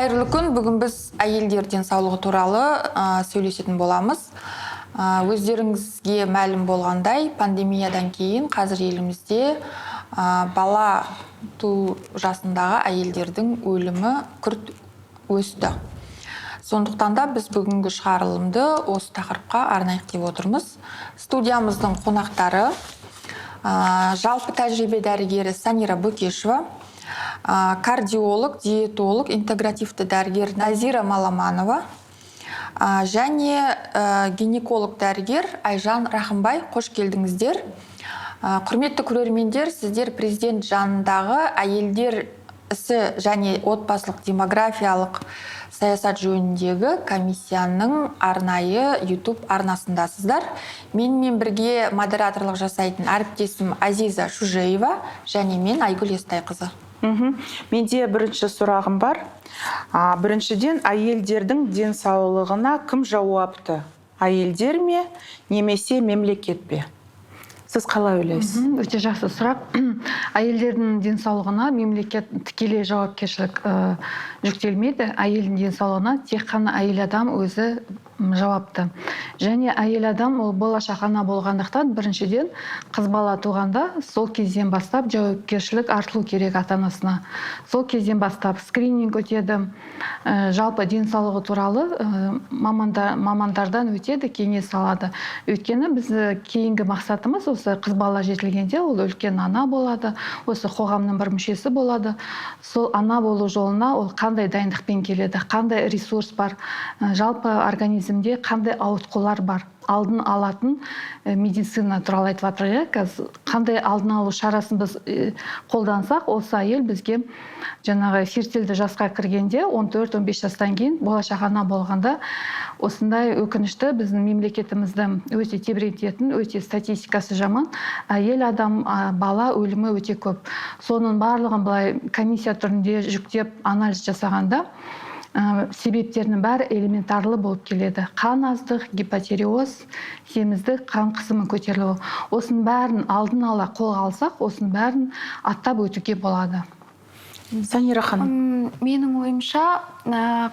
Қайырлы күн. Бүгін біз әйелдер денсаулығы туралы сөйлесетін боламыз. Өздеріңізге мәлім болғандай, пандемиядан кейін қазір елімізде бала туу жасындағы әйелдердің өлімі күрт өсті. Сондықтан да біз бүгінгі шығарылымды осы тақырыпқа арнайық деп отырмыз. Студиямыздың қонақтары жалпы тәжірибе дәрігері Санира Бөкешева, кардиолог, диетолог, интегративті дәрігер Назира Маламанова және гинеколог дәрігер Айжан Рахымбай. Қош келдіңіздер. Құрметті көрермендер, сіздер президент жанындағы әйелдер ісі және отбасылық демографиялық саясат жөніндегі комиссияның арнайы YouTube арнасындасыздар. Менімен бірге модераторлық жасайтын әріптесім Азиза Шужеева және мен Айгүл Естайқызы. Менде бірінші сұрағым бар. Біріншіден, әйелдердің денсаулығына кім жауапты? Әйелдер ме, немесе мемлекет пе? Сіз қалай ойлайсыз? Өте жақсы сұрақ. Әйелдердің денсаулығына мемлекет тікелей жауапкершілік жүктелмейді. Әйелдің денсаулығына тек қана әйел адам өзі жауапты. Және әйел адам ол болашақ ана болғандықтан, біріншіден қыз бала туғанда сол кезден бастап жауапкершілік артылу керек ата-анасына. Сол кезден бастап скрининг өтеді, жалпы денсаулығы туралы мамандардан өтеді, кеңес алады. Өйткені біз кейінгі мақсатымыз осы қыз бала жетілгенде ол үлкен ана болады, осы қоғамның бір мүшесі болады. Сол ана болу жолына ол қандай дайындықпен келеді, қандай ресурс бар, жалпы организмде қандай ауытқулар бар, алдын алатын медицина туралы айтып жатыр. Қандай алдын алу шарасын біз қолдансақ, осы әйел бізге жаңағы фертильді жасқа кіргенде 14-15 жастан кейін болашақ ана болғанда осындай өкінішті біздің мемлекетімізді өте тебірентетін, өте статистикасы жаман әйел адам бала өлімі өте көп. Соның барлығын былай комиссия түрінде жүктеп анализ жасағанда себептерінің бәрі элементарлы болып келеді. Қан аздық, гипотереоз, семіздік, қан қысымы көтерілуі. Осының бәрін алдын ала қолға алсақ, осының бәрін аттап өтуге болады. Санира ханым. Менің ойымша,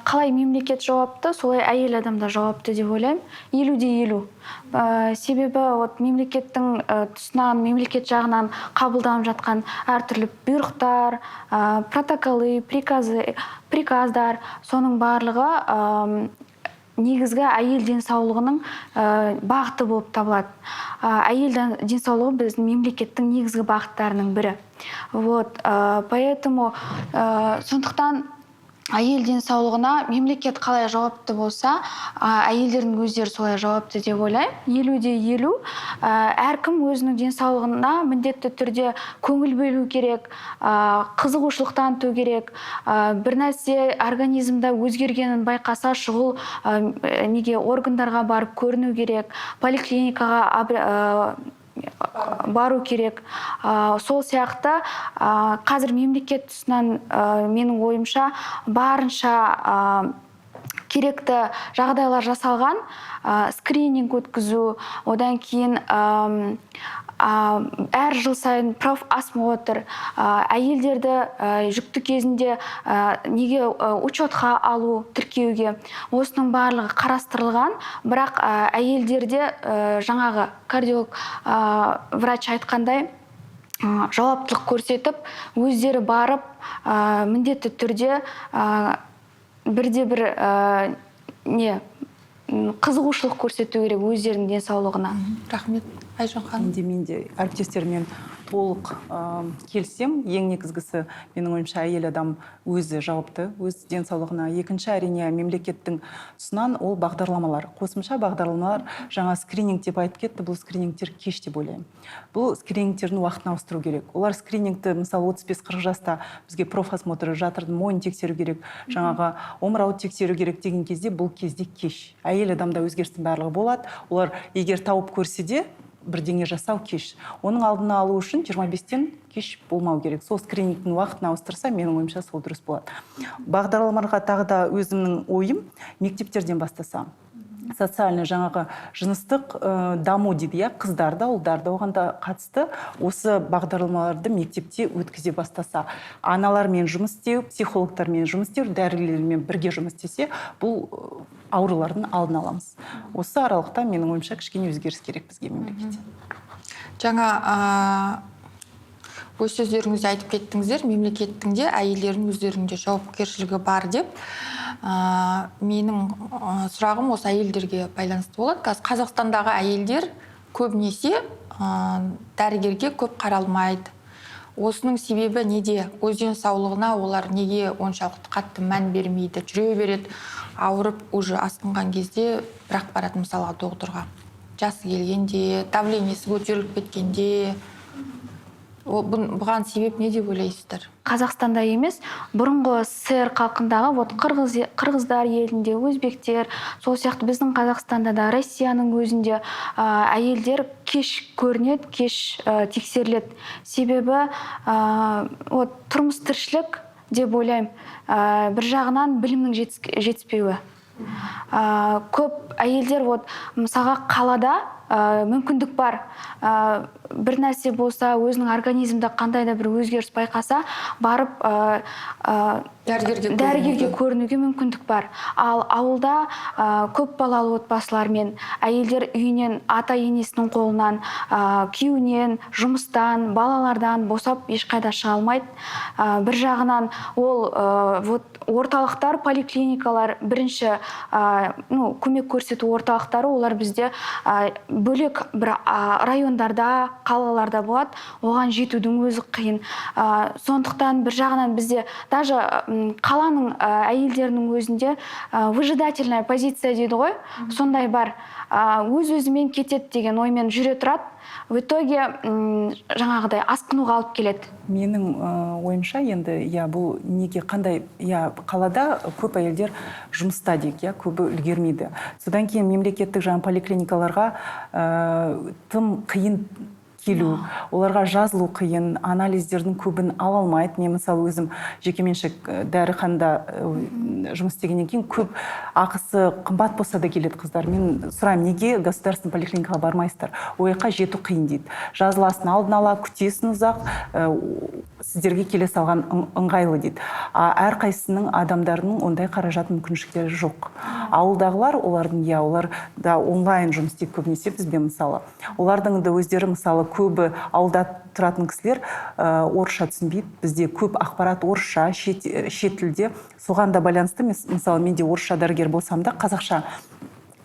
қалай мемлекет жауапты, солай әйел адамда жауапты деп ойлаймын. 50-50. Себебі мемлекеттің тұсынан, мемлекет жағынан қабылданып жатқан әртүрлі бұйрықтар, протоколы, приказдар, соның барлығы негізгі әйел денсаулығының бағыты болып табылады. Әйел денсаулығы біздің мемлекеттің негізгі бағыттарының бірі. Поэтому сондықтан әйел денсаулығына мемлекет қалай жауапты болса, әйелдердің өздері солай жауапты деп ойлаймын. 50-50. Әркім өзінің денсаулығына міндетті түрде көңіл бөлу керек, қызығушылық таныту керек. Бір нәрсе организмда өзгергенін байқаса, шұғыл органдарға барып көріну керек, поликлиникаға бару керек. Сол сияқты қазір мемлекет тұсынан менің ойымша барынша керекті жағдайлар жасалған, скрининг өткізу, одан кейін әр жыл сайын профосмотр, әйелдерді жүкті кезінде неге учетқа алу, тіркеуге, осының барлығы қарастырылған, бірақ әйелдерде жаңағы кардиолог врач айтқандай жауаптылық көрсетіп, өздері барып міндетті түрде бірде-бір қызығушылық көрсету керек өздерінің денсаулығына. Рахмет, Айжан ханым. Менде әріптестермен толық келсем, ең негізгісі менің ойымша әйел адам өзі жауапты, өз денсаулығына. Екінші әрине мемлекеттің тұсынан ол бағдарламалар, қосымша бағдарламалар, жаңа скрининг деп айтып кетті, бұл скринингтер кеш деп ойлаймын. Бұл скринингтердің уақытын ауыстыру керек. Олар скринингті, мысалы 35-40 жаста бізге профосмотр, жатырдың мойнын тексеру керек, жаңағы омырауды тексеру керек деген кезде бұл кезде кеш. Әйел адамда өзгерістің барлығы болады. Олар егер тауып көрсе де бірдеңе жасау кеш. Оның алдына алу үшін 25-тен кеш болмау керек. Сол скринингтің уақытын ауыстырса, менің ойымша сол дұрыс болады. Бағдарламаларға тағы да өзімнің ойым мектептерден бастаса. социальный жаңағы жыныстық даму дейді, қыздарда, ұлдарда оған да қатысты осы бағдарламаларды мектепте өткізе бастаса, аналармен жұмыс істеу, психологтармен жұмыс істеу, дәрігерлермен бірге жұмыс істесе, бұл аурулардың алдын аламыз. Осы аралықта менің ойымша кішкене өзгеріс керек бізге мемлекетте. Жаңа өз сөздеріңізде айтып кеттіңіздер, мемлекеттің де әйелдердің өздерінде жауапкершілігі бар деп. Менің сұрағым осы әйелдерге байланысты болады. Қазір Қазақстандағы әйелдер көбінесе дәрігерге көп қаралмайды. Осының себебі неде? Өз денсаулығына олар неге оншалықты қатты мән бермейді? Жүре береді, ауырып, уже асқынған кезде бірақ барады мысалға доғдырға. Жасы келгенде, давлениесі көтеріліп кеткенде. Бұған себеп не деп ойлайсыздар? Қазақстанда емес, бұрынғы СССР халқындағы қырғыздар елінде, өзбектер, сол сияқты біздің Қазақстанда да, Россияның өзінде әйелдер кеш көрінеді, кеш тексеріледі. Себебі тұрмыс тіршілік деп ойлаймын. Бір жағынан білімнің жетіспеуі. Көп әйелдер мысалға қалада мүмкіндік бар. Бір нәрсе болса, өзінің организмде қандай да бір өзгеріс байқаса, барып дәрігерге көрінуге мүмкіндік бар. Ал ауылда көп балалы отбасылармен әйелдер үйінен, ата-енесінің қолынан, күйеуінен, жұмыстан, балалардан босап ешқайда шыға алмайды. Бір жағынан ол орталықтар, поликлиникалар, бірінші көмек көрсету орталықтары, олар бізде бөлек бір райондарда, қалаларда болады, оған жетудің өзі қиын. Сондықтан бір жағынан бізде даже қаланың әйелдерінің өзінде выжидательная позиция дейді ғой, сондай бар. Өз-өзімен кетеді деген оймен жүре тұрады. В итоге жаңағыдай асқынуға алып келеді. Менің ойымша енді бұл неге қандай қалада көп әйелдер жұмыста дейік, көбі үлгермейді. Содан кейін мемлекеттік жаңа поликлиникаларға тым қиын келу, оларға жазылу қиын, анализдердің көбін ала алмайды. Мен мысалы өзім жекеменшік дәріханада жұмыс істегеннен кейін көп ақысы қымбат болса да келеді қыздар. Мен сұраймын, неге государственный поликлиникаға бармайсыздар? Ойқа жету қиын дейді. Жазыласын алдын ала, күтесін ұзақ, сіздерге келе салған ыңғайлы дейді. Әрқайсының адамдарының ондай қаражат мүмкіншіліктері жоқ. Ауылдағылар, олар да онлайн жұмыс істейді көбінесе бізбен мысалы. Олардың да өздері мысалы көбі ауылда тұратын кісілер орысша түсінбейді. Бізде көп ақпарат орысша, шет тілде. Соған да байланысты, мысалы менде орысша дәрігер болсам да қазақша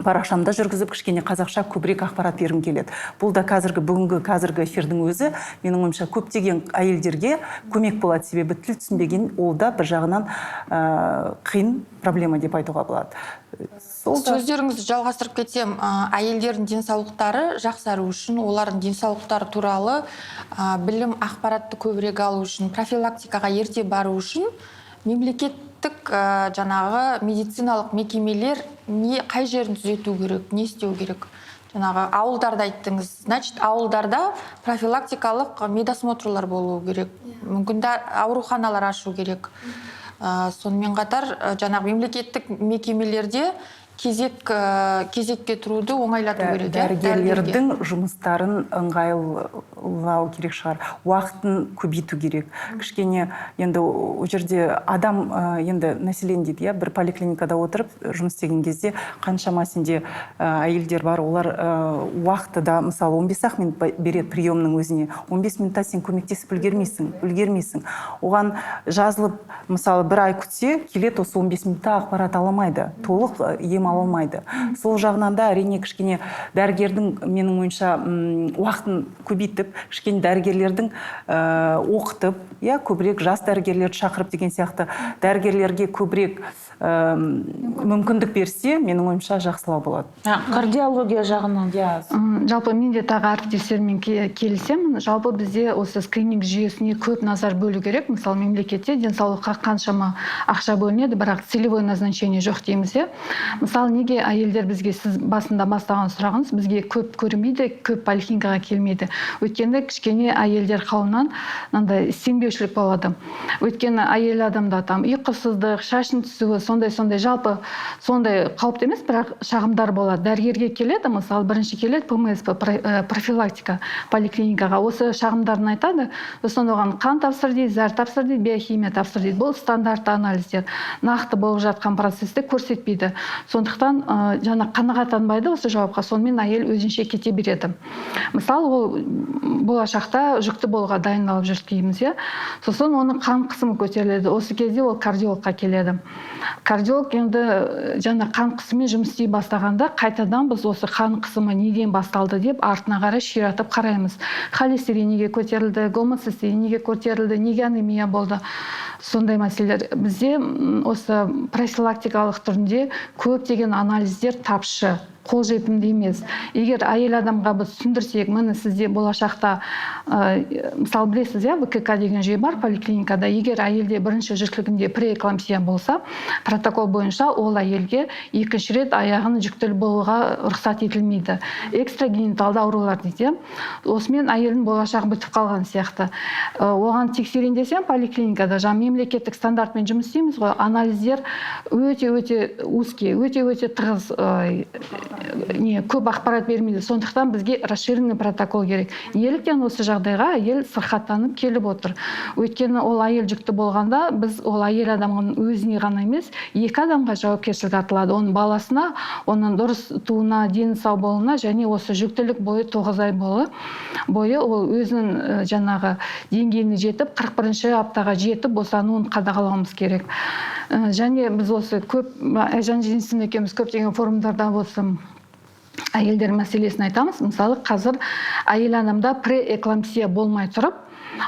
парақшамда жүргізіп, кішкене қазақша көбірек ақпарат бергім келеді. Бұл да бүгінгі эфирдің өзі менің ойымша көптеген әйелдерге көмек болады, себебі тіл түсінбеген ол да бір жағынан қиын проблема деп айтуға болады. Сөздеріңізді жалғастырып кетсем, әйелдердің денсаулықтары жақсару үшін, олардың денсаулықтары туралы білім, ақпаратты көбірек алу үшін, профилактикаға ерте бару үшін мемлекеттік жаңағы медициналық мекемелер қай жерін түзету керек, не істеу керек? Жаңағы ауылдарда айттыңыз. Значит, ауылдарда профилактикалық медосмотрлар болу керек. Мүмкін ауруханалар ашу керек. Сонымен қатар жаңағы мемлекеттік мекемелерде кезекке тұруды оңайлату керек. Дәрігерлердің жұмыстарын ыңғайлау керек шығар. Уақытын көбейту керек. Кішкене енді о жерде адам енді население дейді, бір поликлиникада отырып жұмыс істеген кезде қаншама сенде әйелдер бар, олар уақыты да мысалы 15-ақ минут береді приемның өзіне. 15 минутта сен көмектесіп үлгермейсің. Оған жазылып, мысалы бір ай күтсе, келеді осы 15 минутта ақпарат аламайды. Толық ем ала алмайды. Сол жағынан да әрине кішкене дәрігердің менің ойынша уақытын көбейтіп, кішкене дәрігерлердің оқытып, көбірек жас дәрігерлерді шақырып деген сияқты дәрігерлерге көбірек мүмкіндік берсе, менің ойымша жақсылау болады. Кардиология жағынан. Жалпы мен де тағы әріптестермен келісемін. Жалпы бізде осы скрининг жүйесіне көп назар бөлу керек. Мысалы, мемлекетте денсаулыққа қаншама ақша бөлінеді, бірақ целевой назначение жоқ дейміз. Мысалы, неге әйелдер бізге, сіз басында бастаған сұрағыңыз, бізге көп көрмейді, көп поликлиникаға келмейді. Өйткені кішкене әйелдер қауымынан сенбеушілік болады. Өйткені әйел адамда ұйқысыздық, шашын түсуі, сондай жалпы сондай қауіпті емес, бірақ шағымдар болады. Дәрігерге келеді, мысалы бірінші келеді ПМС профилактика поликлиникаға, осы шағымдарын айтады, сосын оған қан тапсыр дейді, зәр тапсыр дейді, биохимия тапсыр дейді. Бұл стандартты анализдер, нақты болып жатқан процесті көрсетпейді. Сондықтан жаңа қанағаттанбайды осы жауапқа, сонымен әйел өзінше кете береді. Мысалы ол болашақта жүкті болуға дайындалып жүр дейміз, сосын оның қан қысымы көтеріледі. Осы кезде ол кардиологқа келеді. Кардиолог енді жаңа қан қысымымен жұмыс істей бастағанда қайтадан біз осы қан қысымы неден басталды деп артына қарай ширатып қараймыз. Холестерин неге көтерілді, гомоцистеин неге көтерілді, неге анемия болды. Сондай мәселелер бізде осы профилактикалық түрінде көптеген анализдер тапшы, қолжетімді емес. Егер әйел адамға біз түсіндірсек, міне сізде болашақта мысалы білесіз, ВКК деген жүйе бар поликлиникада. Егер әйелде бірінші жүктілігінде преэклампсия болса, протокол бойынша ол әйелге екінші рет аяғын жүктілі болуға рұқсат етілмейді. Экстрагениталды аурулар дейді. Осымен әйелдің болашағы бітіп қалған сияқты. Оған тексерейін десем, поликлиникада мемлекеттік стандартпен жұмыс істейміз ғой, анализдер өте узкий, өте тығыз, көп ақпарат бермейді. Сондықтан бізге расширенный протокол керек. Неліктен осы жағдайға әйел сырқаттанып келіп отыр? Өйткені ол әйел жүкті болғанда біз ол әйел адамның өзіне ғана емес, екі адамға жауапкершілік артылады. Оның баласына, оның дұрыс туына, дені сау болуына және осы жүктілік бойы 9 ай бойы ол өзінің жаңағы деңгейіне жетіп, 41-ші аптаға жетіп босануын қадағалауымыз керек. Және біз осы Айжан Женисовна екеуміз көптеген форумдарда осы әйелдер мәселесін айтамыз. Мысалы, қазір әйел адамда преэклампсия болмай тұрып,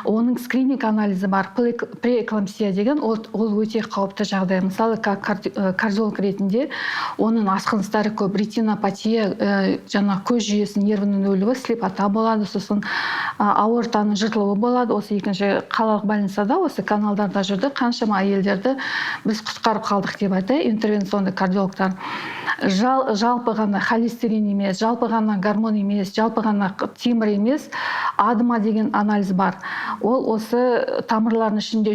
оның скрининг анализі бар. Преэклампсия деген ол өте қауіпті жағдай. Мысалы, кардиолог ретінде оның асқыныстары көп, ретинопатия, жаңа көз жүйесінің нервінің өлуі, слепота болады, сосын аортаның жыртылуы болады. Осы екінші қалалық больницада, осы каналдарда жүрді, қаншама әйелдерді біз құтқарып қалдық деп айтайын, интервенционды кардиологтар. Жалпы ғана холестерин емес, жалпы ғана гормон емес, жалпы ғана темір емес, адыма деген анализ бар. Ол осы тамырлардың ішінде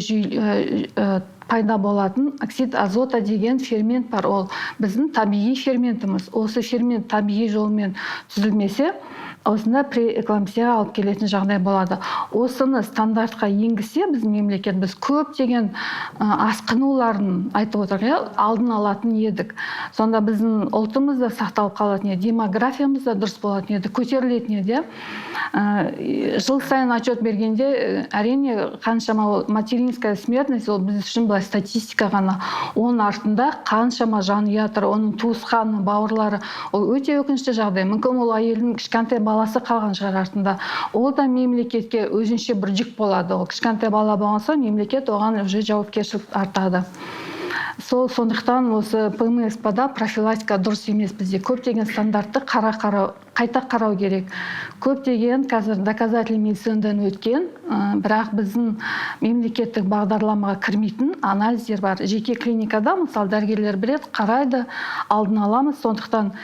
пайда болатын оксид азота деген фермент бар. Ол біздің табиғи ферментіміз. Осы фермент табиғи жолмен түзілмесе, осында преэклампсияға алып келетін жағдай болады. Осыны стандартқа енгізсе, біз мемлекет, біз көптеген асқынуларын айтып отырған, алдын алатын едік. Сонда біздің ұлтымыз да сақталып қалатын еді, демографиямыз да дұрыс болатын еді, көтерілетін еді. Жыл сайын отчет бергенде, әрине қаншама материнская смертность, ол біз үшін былай статистика ғана. Оның артында қаншама жанұя тұр, оның туысқаны, бауырлары, ол өте өкінішті жағдай. Мүмкін ол әйелдің кішкентай баласы қалған шығар артында. Ол да мемлекетке өзінше бір жүк болады. Ол кішкентай бала болған соң мемлекет оған уже жауапкершілік артады. Сондықтан осы ПМС-да профилактика дұрыс емес, бізде көптеген стандартты қайта қарау керек. Көптеген қазір доказательный медицинадан өткен, бірақ біздің мемлекеттік бағдарламаға кірмейтін анализдер бар. Жеке клиникада, мысалы, дәрігерлер біледі, қарайды, алдын аламыз. Сондықтан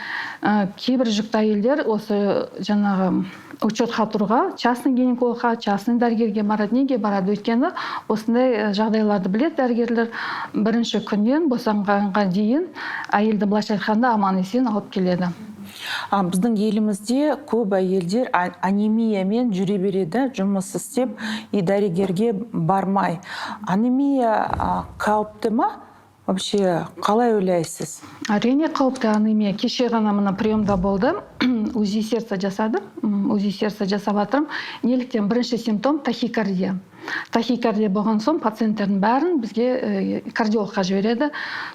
кейбір жүкті әйелдер осы жаңағы учетқа тұруға, частный гинекологқа, частный дәрігерге барады. Неге барады? Өйткені осындай жағдайларды біледі дәрігерлер. Бірінші күннен босанғанға дейін әйелді былайша айтқанда аман-есен алып келеді. Біздің елімізде көп әйелдер анемиямен жүре береді, жұмыс істеп, дәрігерге бармай. Анемия қауіпті ма? Вообще, қалай ойлайсыз? Әрине қауіпті анемия. Кеше ғана мына приемда болды. УЗИ сердца жасадым. УЗИ сердца жасап жатырмын. Неліктен? Бірінші симптом тахикардия. Тахикардия болған соң пациенттердің бәрін бізге кардиологқа жібереді.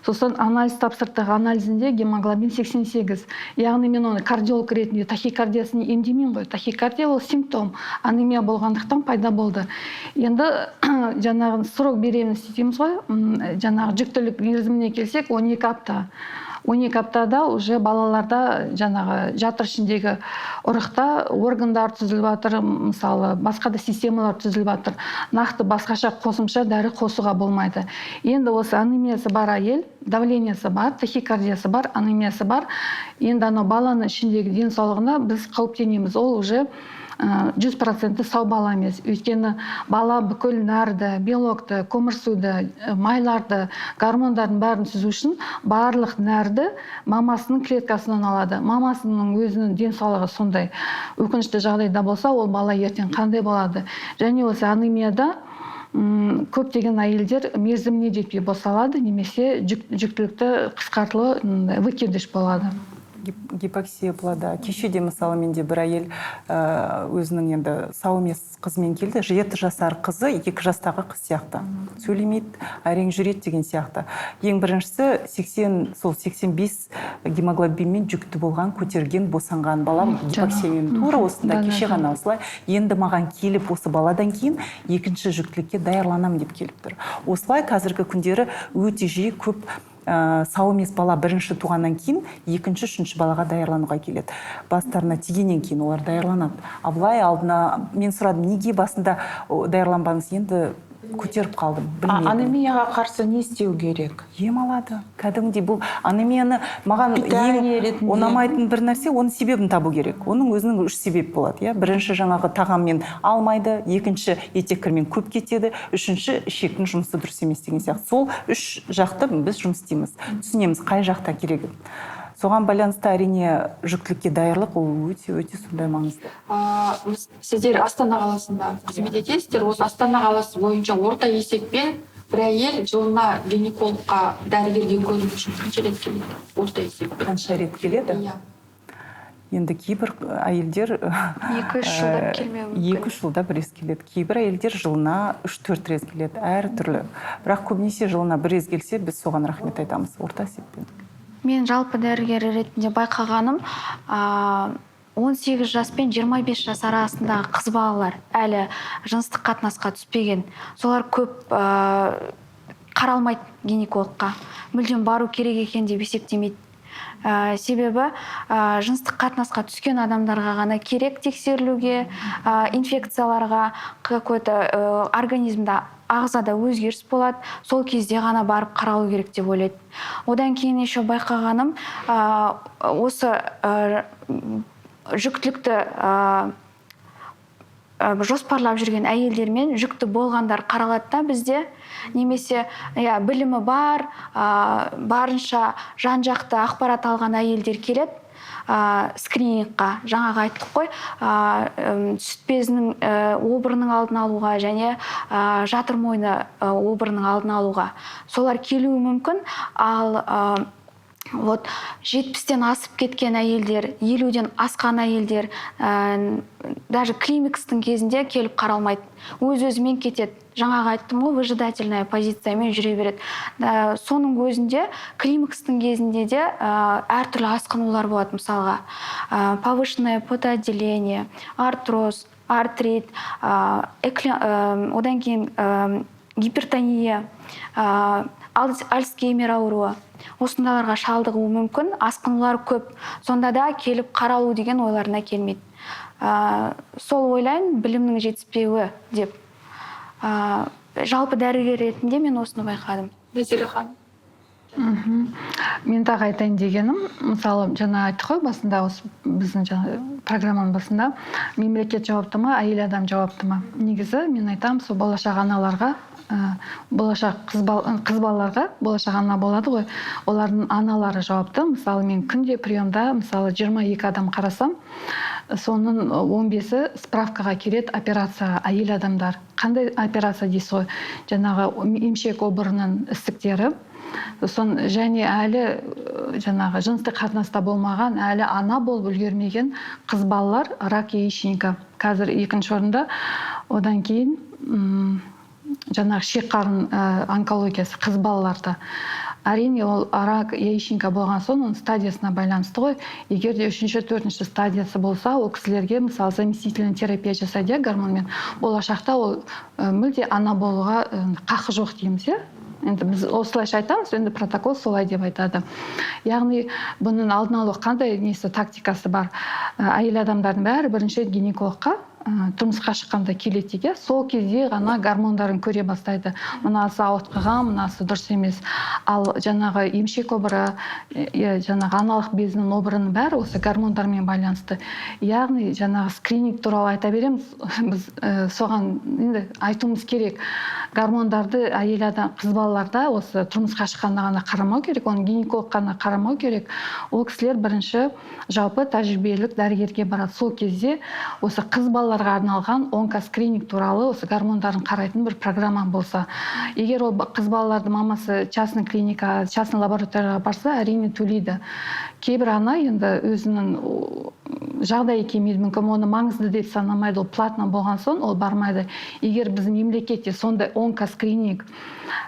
Сосын анализ тапсырдық. Анализінде гемоглобин 88. Яғни мен оны кардиолог ретінде тахикардиясын емдемеймін ғой. Тахикардия ол симптом. Анемия болғандықтан пайда болды. Енді жаңағы срок беременности дейміз ғой. Жаңағы жүктілік мерзіміне келсек 12 апта. 12 аптада уже балаларда жаңағы жатыр ішіндегі ұрықта органдар түзіліп жатыр, мысалы басқа да системалар түзіліп жатыр. Нақты басқаша қосымша дәрі қосуға болмайды. Енді осы анемиясы бар әйел, давлениесі бар, тахикардиясы бар, анемиясы бар. Енді анау баланың ішіндегі денсаулығына біз қауіптенеміз. Ол уже 100% сау бала емес. Өйткені бала бүкіл нәрді, белокты, көмірсуды, майларды, гормондардың бәрін түзу үшін барлық нәрді мамасының клеткасынан алады. Мамасының өзінің денсаулығы сондай өкінішті жағдайда болса, ол бала ертең қандай болады. Және осы анемияда көптеген әйелдер мерзіміне жетпей босалады, немесе жүктілікті қысқартылу выкидыш болады. Гипоксия болады. Кешеде мысалы менде бір әйел өзінің енді сау емес қызымен келді. 7 жасар қызы 2 жастағы қыз сияқты. Сөйлемейді, әрең жүреді деген сияқты. Ең біріншісі 85 гемоглобинмен жүкті болған, көтерген, босанған балам гипоксиямен тура осында кеше ғана осылай. Енді маған келіп осы баладан кейін екінші жүктілікке даярланам деп келіп тұр. Осылай қазіргі күндері өте жиі көп сау емес бала бірінші туғаннан кейін екінші, үшінші балаға даярлануға келеді. Бастарына тигеннен кейін олар даярланады. Абылай алдына мен сұрадым, неге басында даярланбаңыз, енді көтеріп қалдым. Анемияға қарсы не істеу керек? Ем алады. Кәдімгідей бұл анемияны маған ең ұнамайтын бір нәрсе, оның себебін табу керек. Оның өзінің 3 себеп болады. Бірінші жаңағы тағаммен алмайды, екінші етеккірмен көп кетеді, үшінші ішектің жұмысы дұрыс емес деген сияқты. Сол 3 жақты біз жұмыс істейміз. Түсінеміз қай жақта керегін. Соған байланысты әрине жүктілікке даярлық ол өте сондай маңызды. Сіздер Астана қаласында қызмет етесіздер. Осы Астана қаласы бойынша орта есеппен бір әйел жылына гинекологқа, дәрігерге көріну үшін қанша рет келеді? Орта есеппен. Қанша рет келеді? Иә. Енді кейбір әйелдер 2-3 жылда келмеуі мүмкін. 2 жылда бір рет келеді. Кейбір әйелдер жылына 3-4 рет келеді. Әр түрлі. Бірақ көбінесе жылына бір рет келсе, біз соған рахмет айтамыз. Орта есеппен. Мен жалпы дәрігер ретінде байқағаным, 18 жас пен 25 жас арасындағы қыз балалар әлі жыныстық қатынасқа түспеген. Солар көп қаралмайды гинекологқа. Мүлдем бару керек екен деп есептемейді. Себебі жыныстық қатынасқа түскен адамдарға ғана керек тексерілуге, инфекцияларға, какой-то организмда ағзада өзгеріс болады, сол кезде ғана барып қаралу керек деп ойлайды. Одан кейін еще байқағаным, осы жүктілікті жоспарлап жүрген әйелдермен жүкті болғандар қаралады да бізде, немесе білімі бар, барынша жан-жақты ақпарат алған әйелдер келеді скринингқа. Жаңағы айттық қой, сүт безінің обырының алдын алуға және жатыр мойны обырының алдын алуға. Солар келуі мүмкін, ал 70-тен асып кеткен әйелдер, 50-ден асқан әйелдер даже климакстың кезінде келіп қаралмайды. Өз-өзімен кетеді. Жаңағы айттым ғой, выжидательная позициямен жүре береді. Соның өзінде климакстың кезінде де әртүрлі асқынулар болады, мысалға. Повышенное потоотделение, артроз, артрит, одан кейін гипертония, Альцгеймер ауруы. Осындайларға шалдығуы мүмкін, асқынулар көп. Сонда да келіп қаралу деген ойларына келмейді. Сол ойлайын, білімнің жетіспеуі деп. Жалпы дәрігер ретінде мен осыны байқадым. Нәзира ханым. Мен тағы айтайын дегенім, мысалы, жаңа айттық қой басында, біздің программаның басында, мемлекет жауапты ма, әйел адам жауапты ма? Негізі мен айтам, сол болашақ аналарға, болашақ қыз балаларға, болашақ ана болады ғой, олардың аналары жауапты. Мысалы, мен күнде приемда, мысалы, 22 адам қарасам, соның 15-і справкаға келеді операцияға, әйел адамдар. Қандай операция дейсіз ғой? Жаңағы емшек обырының ісіктері, және әлі жаңағы жыныстық қатынаста болмаған, әлі ана болып үлгермеген қыз балалар рак яичника. Қазір 2-ші орында, одан кейін жаңағы ішек қарын онкологиясы қыз балаларда. Әрине ол рак яичника болған соң оның стадиясына байланысты ғой. Егер де 3-ші, 4-ші стадиясы болса, ол кісілерге мысалы заместительный терапия жасайды гормонмен. Болашақта ол мүлде ана болуға қақы жоқ дейміз. Енді біз осылайша айтамыз, енді протокол солай деп айтады. Яғни бұның алдын алу қандай тактикасы бар? Әйел адамдардың бәрі бірінші гинекологқа тұрмысқа шыққанда келеді дейді, сол кезде ғана гормондарын көре бастайды. Мынасы ауытқыған, мынасы дұрыс емес. Ал жаңағы емшек обыры, жаңағы аналық безінің обырының бәрі осы гормондармен байланысты. Яғни жаңағы скрининг туралы айта береміз, біз соған енді айтуымыз керек. Гормондарды әйел адам, қыз балаларда осы тұрмысқа шыққанда ғана қарамау керек, оны гинеколог қана қарамау керек. Ол кісілер бірінші жалпы тәжірибелік дәрігерге барады. Сол кезде осы қыз балаларға арналған онкоскрининг туралы осы гормондарын қарайтын бір программа болса. Егер ол қыз балаларды мамасы частный клиника, частный лабораторияға барса, әрине төлейді. Кейбір ана енді өзінің жағдайы келмейді, мүмкін оны маңызды деп санамайды, ол платно болған соң ол бармайды. Егер біздің мемлекетте сондай онкоскрининг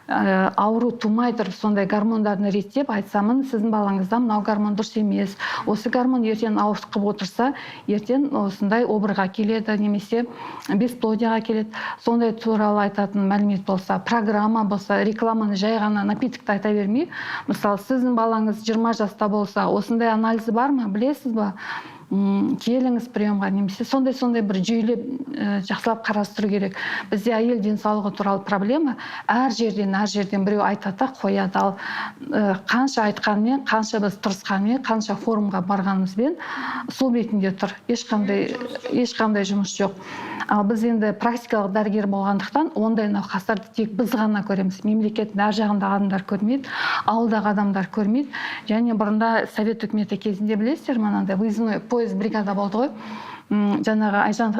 ауру тумай тұрып сондай гормондарын реттеп айтсамын, сіздің балаңызда мынау гормон дұрыс емес, осы гормон ертең ауытқып отырса, ертең осындай обырға келеді, немесе бесплодияға келеді. Сондай туралы айтатын мәлімет болса, программа болса, рекламаны жай ғана напитокты айта бермей, мысалы сіздің балаңыз 20 жаста болса, осындай анализі бар ма, білесіз ба? Келіңіз приемға, немесе сондай бір жүйелеп жақсылап қарастыру керек. Бізде әйел денсаулығы туралы проблема әр жерден біреу айтады, қояды. Ал қанша айтқанмен, қанша біз тырысқанмен, қанша форумға барғанымызбен сол бетінде тұр. Ешқандай жұмыс жоқ. Ал біз енді практикалық дәрігер болғандықтан ондай науқастарды тек біз ғана көреміз. Мемлекеттің әр жағындағы адамдар көрмейді, ауылдағы адамдар көрмейді. Және бұрында совет үкіметі кезінде білесіздер, мынандай выездной поезд бригада болды ғой. Жаңағы Айжан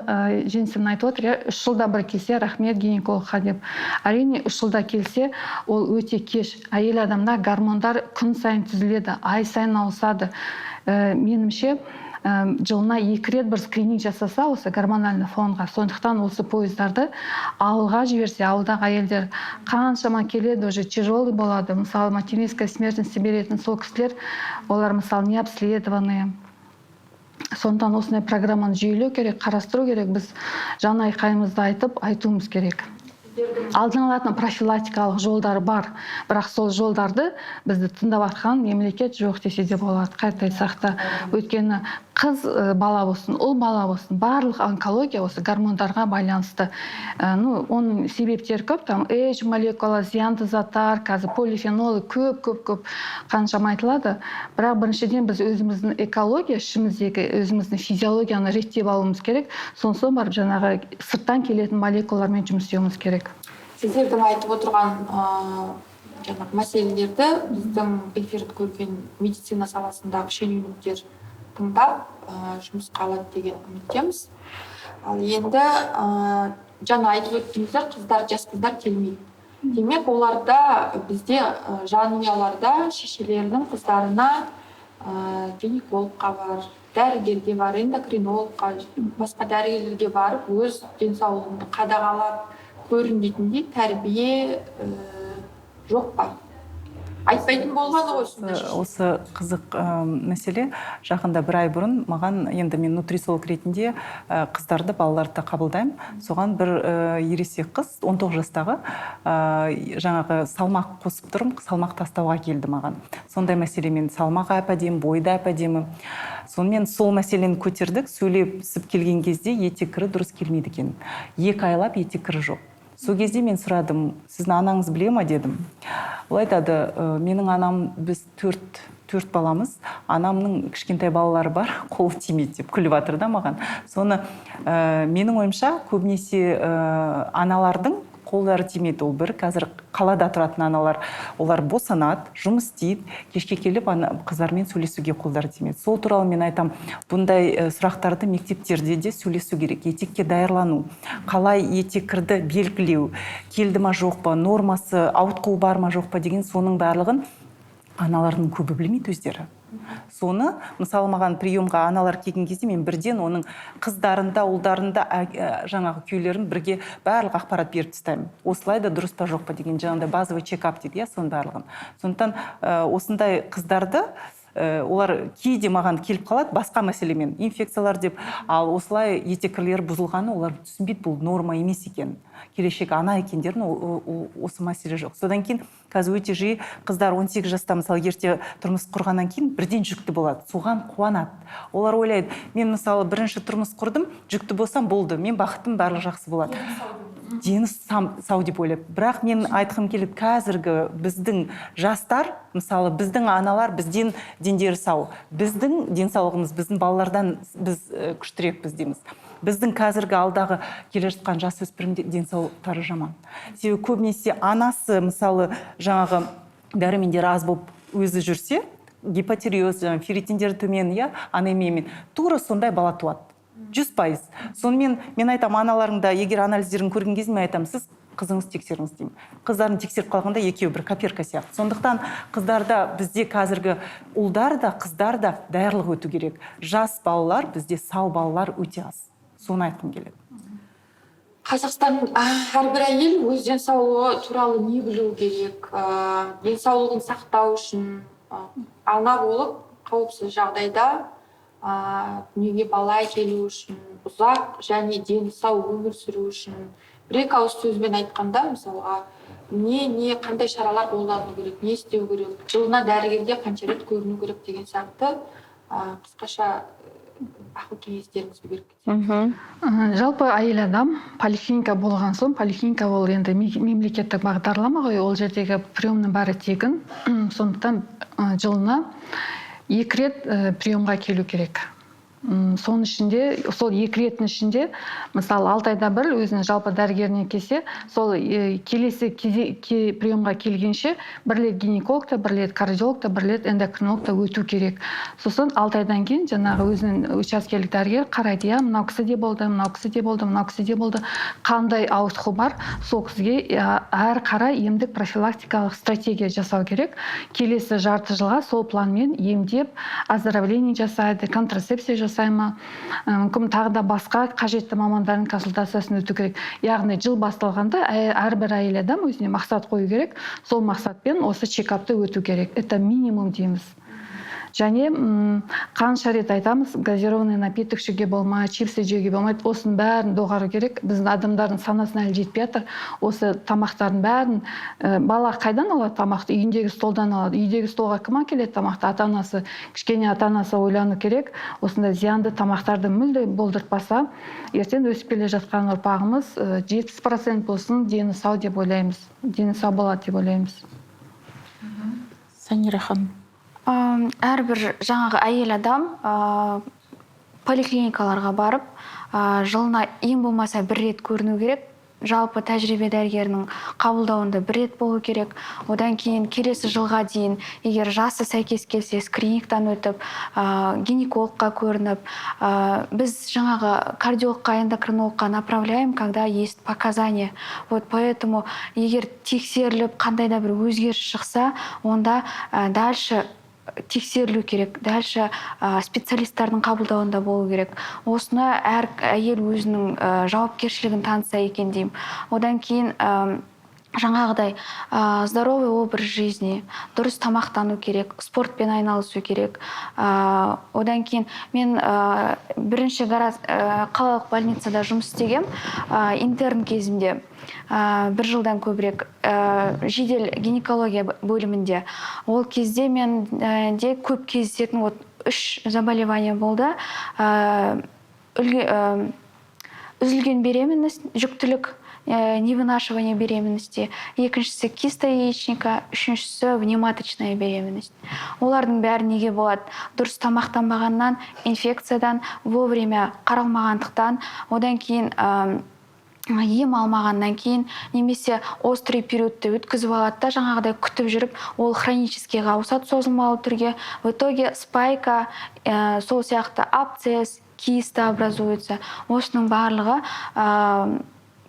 Женсин айтып отыр, 3 жылда бір келсе, рахмет гинекологқа деп. Әрине 3 жылда келсе, ол өте кеш. Әйел адамда гормондар күн сайын түзіледі, ай сайын ауысады. Менімше жылына 2 рет бір скрининг жасаса осы гормональный фонға. Сондықтан осы поездарды ауылға жіберсе, ауылдағы әйелдер қаншама келеді, уже тяжелый болады. Мысалы, материнская смертность беретін сол кісілер, олар мысалы не обследованные. Сондықтан осындай программаны жүйелеу керек, қарастыру керек. Біз жан айқайымызды айтуымыз керек. Алдын алатын профилактикалық жолдары бар, бірақ сол жолдарды бізді тыңдап атқан мемлекет жоқ десе де болады. Қайта айтсақ та, өйткені қыз бала болсын, ұл бала болсын, барлық онкология осы гормондарға байланысты. Оның себептері көп, там молекула, зиянды заттар, қазір полифенолы көп қаншама айтылады. Бірақ біріншіден біз өзіміздің экология, ішіміздегі өзіміздің физиологияны реттеп алуымыз керек. Сосын барып жаңағы сырттан келетін молекулалармен жұмыс істеуіміз керек. Сіздердің айтып отырған жаңағы мәселелерді біздің эфирді көрген медицина саласындағы шенеуніктер тыңдап жұмысқа алады деген үміттеміз. Ал енді жаңа айтып өттіңіздер, жас қыздар келмейді. Демек, оларда бізде жанұяларда шешелердің қыздарына гинекологқа бар, дәрігерге бар, эндокринологқа, басқа дәрігерлерге барып, өз денсаулығыңды қадағалап көрін дейтіндей тәрбие жоқ па? Айтпайтын болғаны ғой. Осы қызық мәселе. Жақында 1 ай бұрын маған, енді мен нутрисолог ретінде қыздарды, балаларды қабылдаймын. Соған бір ересек қыз, 19 жастағы, жаңағы салмақ қосып тұрым, салмақ тастауға келді маған. Сондай мәселемен салмақ әп-әдемі, бойы да әп-әдемі. Сонымен сол мәселені көтердік, сөйлесіп келген кезде етеккірі дұрыс келмейді екен. 2 айлап етеккірі жоқ. Сол кезде мен сұрадым, сіздің анаңыз біле ма дедім. Ол айтады, менің анам, біз 4 баламыз, анамның кішкентай балалары бар, қолы тимейді деп күліп жатыр да маған. Соны менің ойымша көбінесе аналардың қолдары тимейді. Ол бір, қазір қалада тұратын аналар, олар босанады, жұмыс істейді, кешке келіп қыздармен сөйлесуге қолдары тимейді. Сол туралы мен айтам, бұндай сұрақтарды мектептерде де сөйлесу керек. Етекке даярлану, қалай етеккірді белгілеу, келді ма жоқ па, нормасы, ауытқуы бар ма жоқ па деген соның барлығын аналардың көбі білмейді өздері. Соны, мысалы маған приемға аналар келген кезде мен бірден оның қыздарында, ұлдарында жаңағы күйелерін бірге барлық ақпарат беріп тастаймын. Осылай да дұрыс па жоқ па деген жаңағыдай базовый чекап дейді, соның барлығын. Сондықтан осындай қыздарды олар кейде маған келіп қалады басқа мәселемен, инфекциялар деп, ал осылай етеккірлері бұзылғаны олар түсінбейді, бұл норма емес екен. Келешек ана екендерін осы мәселе жоқ. Содан кейін қазір өте жиі қыздар 18 жаста мысалы ерте тұрмыс құрғаннан кейін бірден жүкті болады. Соған қуанады. Олар ойлайды, мен мысалы бірінші тұрмыс құрдым, жүкті болсам болды, мен бақыттым, барлығы жақсы болады. Дені сау деп ойлап. Бірақ мен айтқым келеді, қазіргі біздің жастар, мысалы біздің аналар, бізден дендері сау. Біздің денсаулығымыз, біздің балалардан біз күштірекпіз дейміз. Біздің қазіргі алдағы келе жатқан жасөспірім денсаулықтары жаман. Себебі көбінесе анасы мысалы жаңағы дәрумендері аз болып өзі жүрсе, гипотиреоз, ферритиндері төмен, анемиямен, тура сондай бала туады. 100%. Сонымен мен айтам, аналарыңда егер анализдерін көрген кезде мен айтам, сіз қызыңыз тексеріңіз деймін. Қыздарын тексеріп қалғанда екеуі бір каперка сияқты. Сондықтан қыздарда бізде қазіргі ұлдар да, қыздар да даярлық өту керек. Жас балалар, бізде сау балалар өте аз. Соны айтқым келеді. Қазақстан әрбір әйел өз денсаулығы туралы не білу керек? Денсаулығын сақтау үшін ана болып қауіпсіз жағдайда дүниеге бала әкелу үшін, ұзақ және дені сау өмір сүру үшін бір-екі ауыз сөзбен айтқанда, мысалға, қандай шаралар қолдану керек, не істеу керек, жылына дәрігерге қанша рет көріну керек деген сияқты қысқаша ақыл кеңестеріңізді беріп кетсеңіз. Жалпы әйел адам поликлиника болған соң, поликлиника ол енді мемлекеттік бағдарлама ғой, ол жердегі приемның бәрі тегін, сондықтан жылына 2 рет приемға келу керек. Соның ішінде, сол 2 реттің ішінде, мысалы 6 айда бір өзінің жалпы дәрігеріне келсе, сол келесі приемға келгенше бір рет гинекологта, бір рет кардиологта, бір рет эндокринологта өту керек. Сосын 6 айдан кейін жаңағы өзінің учаскелік дәрігер қарайды, мынау кісіде болды, мынау кісіде болды, мынау кісіде болды, қандай ауытқу бар, сол кісіге әр қарай емдік профилактикалық стратегия жасау керек. Келесі жарты жылға сол планмен емдеп, оздоровление жасайды, контрацепция жасайды, мүмкін тағы да басқа қажетті мамандардың консультациясын өту керек. Яғни жыл басталғанда әрбір әйел адам өзіне мақсат қою керек, сол мақсатпен осы чекапты өту керек. Это минимум дейміз. Және қанша рет айтамыз, газированный напиток жеуге болмайды, чипсы жеуге болмайды. Осының бәрін доғару керек. Біздің адамдардың санасына әлі жетпей жатыр. Осы тамақтардың бәрін бала қайдан алады тамақты? Үйіндегі столдан алады. Үйдегі столға кім әкеледі тамақты? Ата-анасы. Кішкене ата-анасы ойлану керек. Осында зиянды тамақтарды мүлде болдыртпаса, ертең өсіп келе жатқан ұрпағымыз 70% болсын, дені сау деп ойлаймыз. Дені сау болады деп ойлаймыз. Санира ханым. Әрбір жаңағы әйел адам поликлиникаларға барып, жылына ең болмаса 1 рет көріну керек. Жалпы тәжірибе дәрігерінің қабылдауында 1 рет болу керек. Одан кейін келесі жылға дейін, егер жасы сәйкес келсе, скринингтан өтіп, гинекологқа көрініп, біз жаңағы кардиологқа, эндокринологқа направляем, когда есть показания. Вот поэтому егер тексеріліп, қандай да бір өзгеріс шықса, онда дальше тексерілу керек, дальше специалисттардың қабылдауында болу керек. Осыны әр әйел өзінің жауапкершілігін танытса екен деймін. Одан кейін жаңағыдай здоровый образ жизни, дұрыс тамақтану керек, спортпен айналысу керек. Одан кейін мен бірінші қалалық больницада жұмыс істегем, интерн кезімде. 1 жылдан көбірек жедел гинекология бөлімінде. Ол кезде менде көп кездесетін 3 заболевание болды. Үзілген беременность, жүктілік, невынашивание беременности, екіншісі киста яичника, үшіншісі внематочная беременность. Олардың бәрі неге болады? Дұрыс тамақтанбағаннан, инфекциядан, вовремя қаралмағандықтан, одан кейін ем алмағаннан кейін, немесе острый периодты өткізіп алады да, жаңағыдай күтіп жүріп, ол хроническийға ауысады созылмалы түрге. В итоге спайка, сол сияқты абсцесс, киста образуется. Осының барлығы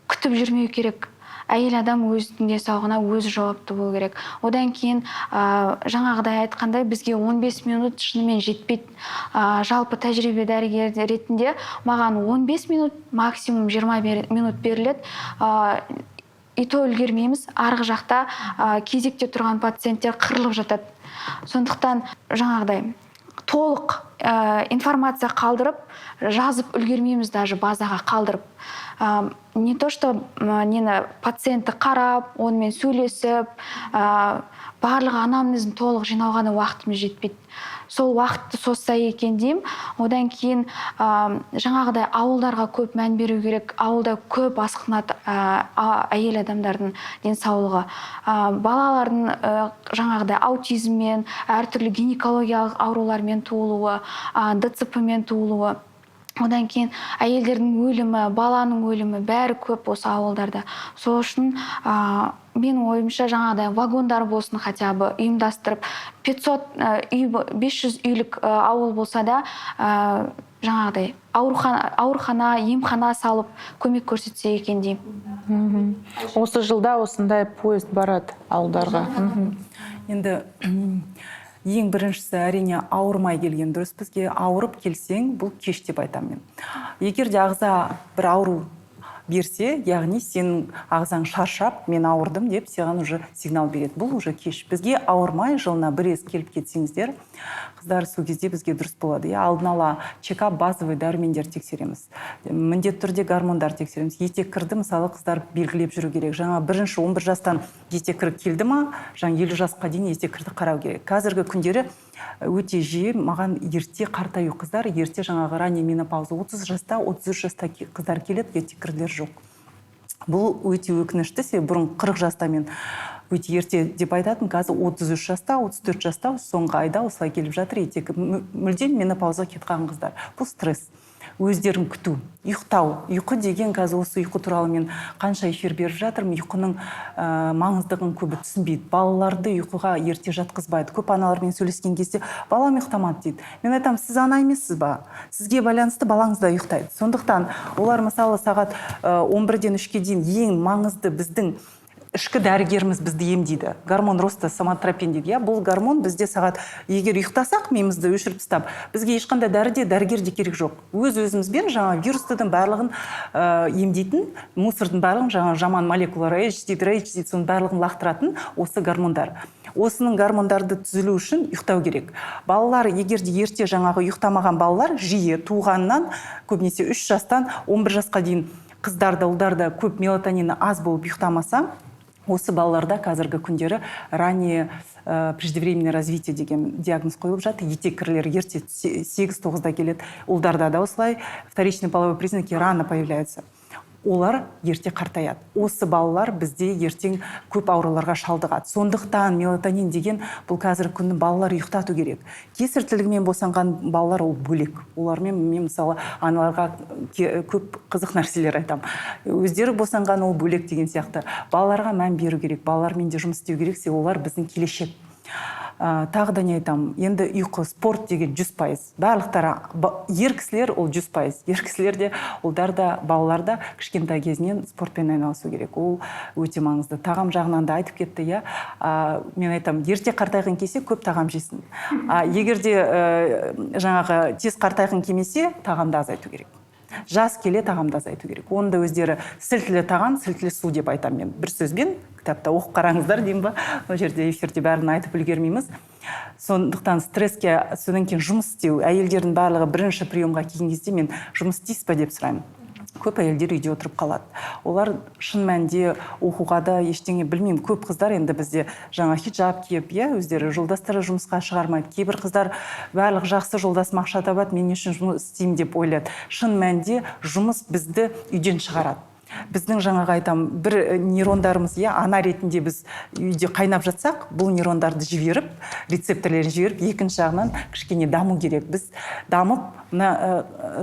күтіп жүрмеу керек. Әйел адам өзінің денсаулығына өзі жауапты болу керек. Одан кейін жаңағыдай айтқандай бізге 15 минут шынымен жетпейді. Жалпы тәжірибе дәрігері ретінде маған 15 минут, максимум 20 минут беріледі. и то үлгермейміз, арғы жақта кезекте тұрған пациенттер қырылып жатады. Сондықтан жаңағыдай толық информация қалдырып, жазып үлгермейміз, даже базаға қалдырып. Не то, что нені пациентті қарап, онымен сөйлесіп, барлығы анамнезін толық жинауғаны уақытымыз жетпейді. Сол уақытты созса екен деймін. Одан кейін жаңағыдай ауылдарға көп мән беру керек. Ауылда көп асқынады әйел адамдардың денсаулығы. Балалардың жаңағыдай аутизммен, әртүрлі гинекологиялық аурулармен туылуы, ДЦП-мен туылуы. Одан кейін әйелдердің өлімі, баланың өлімі бәрі көп осы ауылдарда. Сол үшін мен ойымша жаңағыдай вагондар болсын хотя бы ұйымдастырып, 500 үйлік ауыл болса да жаңағыдай аурухана, емхана салып көмек көрсетсе екен деймін. Осы жылда осындай поезд барады ауылдарға. Енді ең біріншісі әрине ауырмай келген дұрыс. Бізге ауырып келсең, бұл кеш деп айтамын мен. Егер де ағза бір ауру берсе, яғни сенің ағзаң шаршап, мен ауырдым деп саған уже сигнал береді. Бұл уже кеш. Бізге ауырмай жылына бір рет келіп кетсеңіздер, қыздар, сол кезде бізге дұрыс болады. Алдын ала чекап, базовый дәрумендер тексереміз. Міндетті түрде гормондар тексереміз. Етеккірді мысалы қыздар белгілеп жүру керек. Жаңа бірінші 11 жастан етеккір келді ма, жаңа 50 жасқа дейін етеккірді қарау керек. Қазіргі күндері өте жиі маған ерте қартаю қыздар, ерте жаңағы ранний менопауза 30 жаста, 33 жаста қыздар келеді, етеккірлер жоқ. Бұл өте өкінішті. Бұрын 40 жаста мен өте ерте деп айтатын, қазір 33 жаста, 34 жаста соңғы айда осылай келіп жатыр. Мүлдем менопауза кеткен қыздар. Бұл стресс. Өздерін күту, ұйықтау. Ұйқы деген қазір осы ұйқы туралы мен қанша эфир беріп жатырмын, ұйқының маңыздығын көбі түсінбейді. Балаларды ұйқыға ерте жатқызбайды. Көп аналармен сөйлескен кезде балам ұйықтамады дейді. Мен айтамын, сіз ана емессіз ба? Сізге байланысты балаңыз да ұйықтайды. Сондықтан олар мысалы сағат 11-ден 3-ке дейін ең маңызды біздің ішкі дәрігеріміз бізді емдейді. Гормон роста соматропин дейді. Бұл гормон бізде сағат, егер ұйықтасақ, миымызды өшіріп тастап, бізге ешқандай дәрігер де керек жоқ. Өз-өзімізбен жаңа вирустың барлығын емдейтін, мусордың барлығын жаңа жаман молекулалар H дейді, соның барлығын лақтыратын осы гормондар. Осының гормондарды түзілу үшін ұйықтау керек. Балалар, егер де ерте жаңағы ұйықтамаған балалар жиі туғаннан, көбінесе 3 жастан 11 жасқа дейін қыздарда, ұлдарда көп мелатонины аз болып ұйықтамаса, осы балаларда қазіргі күндері ранее преждевременное развитие деген диагноз қойылып жатыр. Етеккірлер ерте 8-9-да келеді. Ұлдарда да осылай вторичные половые признаки рано появляются. Олар ерте қартаяды. Осы балалар бізде ертең көп ауруларға шалдығады. Сондықтан мелатонин деген бұл қазіргі күннің балалар ұйықтату керек. Кесір тілігімен босанған балалар ол бөлек. Олармен мен мысалы аналарға көп қызық нәрселер айтамын. Өздері босанған ол бөлек деген сияқты. Балаларға мән беру керек, балалармен де жұмыс істеу керек, олар біздің келешек. Тағы да не айтамын, енді ұйқы, спорт деген 100%. Барлықтары, ер кісілер ол 100%. Ер кісілерде, ұлдарда, балаларда кішкентай кезінен спортпен айналысу керек. Ол өте маңызды. Тағам жағынан да айтып кетті, мен айтамын, ерте қартайғың келсе, көп тағам жесін. Егерде жаңағы тез қартайғың келмесе, тағамды азайту керек. Жас келе тағамды азайту керек. Оны да өздері сілтілі тағам, сілтілі су деп айтамын мен. Бір сөзбен кітапта оқып қараңыздар деймін ба? Ол жерде эфирде бәрін айтып үлгермейміз. Сондықтан стресске содан кейін жұмыс істеу. Әйелдердің барлығы бірінші приемға келген кезде мен жұмыс істейсіз ба деп сұраймын. Көп әйелдер үйде отырып қалады. Олар шын мәнде оқуға да ештеңе білмеймін. Көп қыздар енді бізде жаңа хиджаб киіп, өздері жолдастары жұмысқа шығармайды. Кейбір қыздар барлық жақсы жолдасым ақша табады, мен не үшін жұмыс істеймін деп ойлады. Шын мәнде жұмыс бізді үйден шығарады. Біздің жаңағы айтам, бір нейрондарымыз, ана ретінде біз үйде қайнап жатсақ, бұл нейрондарды жіберіп, рецепторлерін жіберіп, екінші жағынан кішкене даму керек. Біз дамып,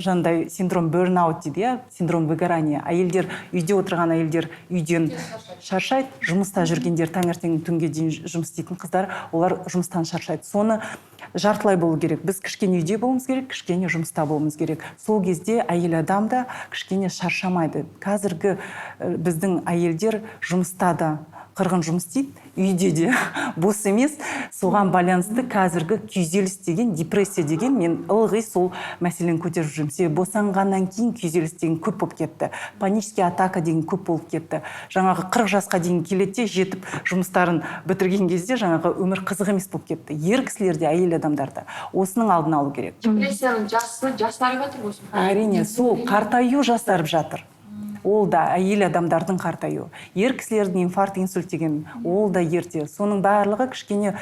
жандай синдром burnout дейді, синдром выгорания. Әйелдер, үйде отырған әйелдер үйден шаршайды, жұмыста жүргендер таңертең түнге дейін жұмыс істейтін қыздар, олар жұмыстан шаршайды. Соны жартылай болу керек. Біз кішкене үйде болуымыз керек, кішкене жұмыста болуымыз керек. Сол кезде әйел адам да кішкене шаршамайды. Қазіргі біздің әйелдер жұмыста да, қырғын жұмыс істейді, үйде де бос емес. Соған байланысты қазіргі күйзеліс деген, депрессия деген мен ылғи сол мәселені көтеріп жүрмін. Себебі босанғаннан кейін күйзеліс деген көп болып кетті. Панический атака деген көп болып кетті. Жаңағы 40 жасқа дейін келеді, жетіп жұмыстарын бітірген кезде жаңағы өмір қызық емес болып кетті. Ер кісілерде, әйел адамдарда. Осының алдын алу керек. Депрессияның жасы жасарып жатыр ғой. Әрине, сол қартаю жасарып жатыр. Ол да әйел адамдардың қартаю. Ер кісілердің инфаркт, инсульт деген ол да ерте. Соның барлығы кішкене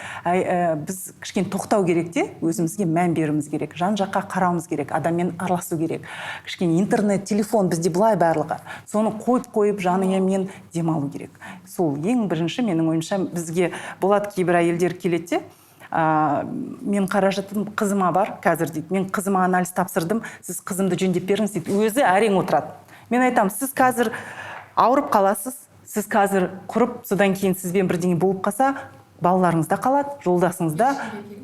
біз кішкене тоқтау керек те, өзімізге мән беруіміз керек. Жан жаққа қарауымыз керек, адаммен араласу керек. Кішкене интернет, телефон бізде былай барлығы. Соны қойып жанұямен демалу керек. Сол ең бірінші менің ойымша бізге болады, кейбір әйелдер келеді де, мен қаражатым қызыма бар қазір дейді. Мен қызыма анализ тапсырдым, сіз қызымды жөндеп беріңіз дейді. Өзі әрең отырады. Мен айтам, сіз қазір ауырып қаласыз, сіз қазір құрып, содан кейін сізбен бірдеңе болып қалса, балаларыңыз да қалады, жолдасыңыз да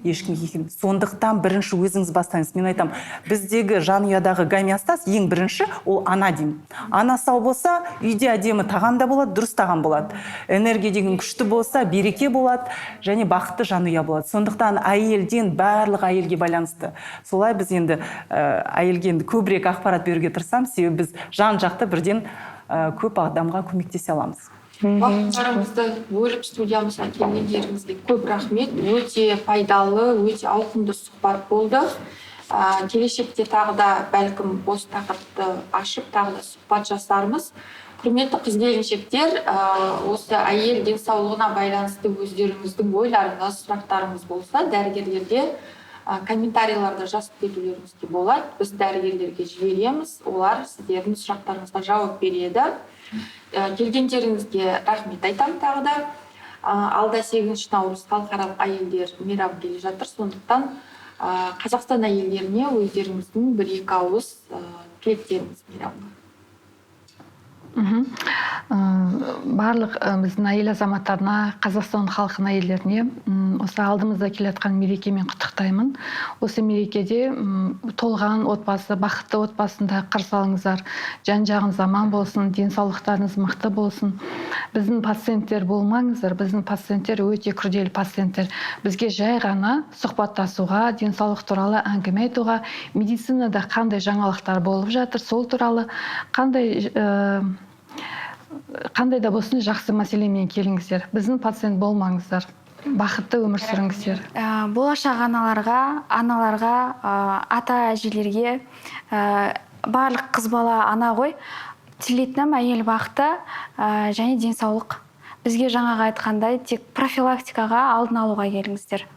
ешкімге келмейді. Сондықтан бірінші өзіңіз бастаңыз. Мен айтам, біздегі жанұядағы гомеостаз ең бірінші ол ана деймін. Ана сау болса, үйде әдемі тағам да болады, дұрыс тағам болады. Энергия деген күшті болса, береке болады және бақытты жанұя болады. Сондықтан әйелден барлық әйелге байланысты. Солай біз енді әйелге көбірек ақпарат беруге тырысамыз, себебі біз жан жақты бірден көп адамға көмектесе аламыз. Уақыттарыңызды бөліп студиямызға келгендеріңізге көп рахмет. Өте пайдалы, өте ауқымды сұхбат болды. Келешекте тағы да бәлкім осы тақырыпты ашып, тағы да сұхбат жасармыз. Құрметті қыз-келіншектер, осы әйел денсаулығына байланысты өздеріңіздің ойларыңыз, сұрақтарыңыз болса, дәрігерлерге комментарийларда жазып кетулеріңізге болады. Біз дәрігерлерге жібереміз, олар сіздердің сұрақтарыңызға жауап береді. Келгендеріңізге рахмет айтамын тағы да. Алда 8 наурыз халықаралық әйелдер мейрамы келе жатыр. Сондықтан Қазақстан әйелдеріне өздеріңіздің 1-2 ауыз тілектеріңіз мейрамға. Барлық біздің әйел азаматтарына, Қазақстан халқының әйелдеріне осы алдымызда келе жатқан мерекемен құттықтаймын. Осы мерекеде толған отбасы, бақытты отбасында қарсы алыңыздар. Жан-жағыңыз аман болсын, денсаулықтарыңыз мықты болсын. Біздің пациенттер болмаңыздар, біздің пациенттер өте күрделі пациенттер. Бізге жай ғана сұхбаттасуға, денсаулық туралы әңгіме айтуға, медицинада қандай жаңалықтар болып жатыр, сол туралы қандай да болсын жақсы мәселемен келіңіздер. Біздің пациент болмаңыздар. Бақытты өмір сүріңіздер. Болашақ аналарға, ата-әжелерге, барлық қыз бала ана ғой. Тілейтінім әйел бақыты және денсаулық. Бізге жаңағы айтқандай тек профилактикаға, алдын алуға келіңіздер.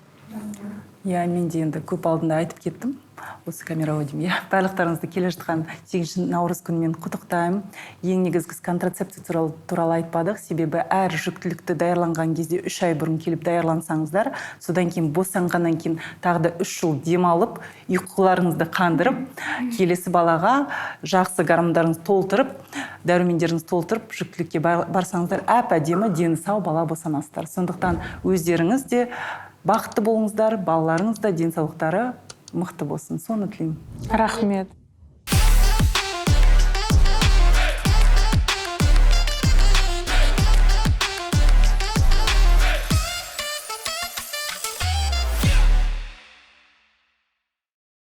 Мен де енді көп алдында айтып кеттім. Осы камераға деймін. Барлықтарыңызды келе жатқан 8 наурыз күнімен құттықтаймын. Ең негізгісі контрацепция туралы айтпадық. Себебі әр жүктілікті даярланған кезде 3 ай бұрын келіп даярлансаңыздар, содан кейін босанғаннан кейін тағы да 3 жыл демалып, ұйқыларыңызды қандырып, келесі балаға жақсы гормондарыңызды толтырып, дәрумендеріңізді толтырып, жүктілікке барсаңыздар, әп-әдемі дені сау бала босанасыздар. Сондықтан өздеріңіз де бақытты болыңыздар, балаларыңыз да денсаулықтары мықты болсын. Соны тілеймін. Рахмет.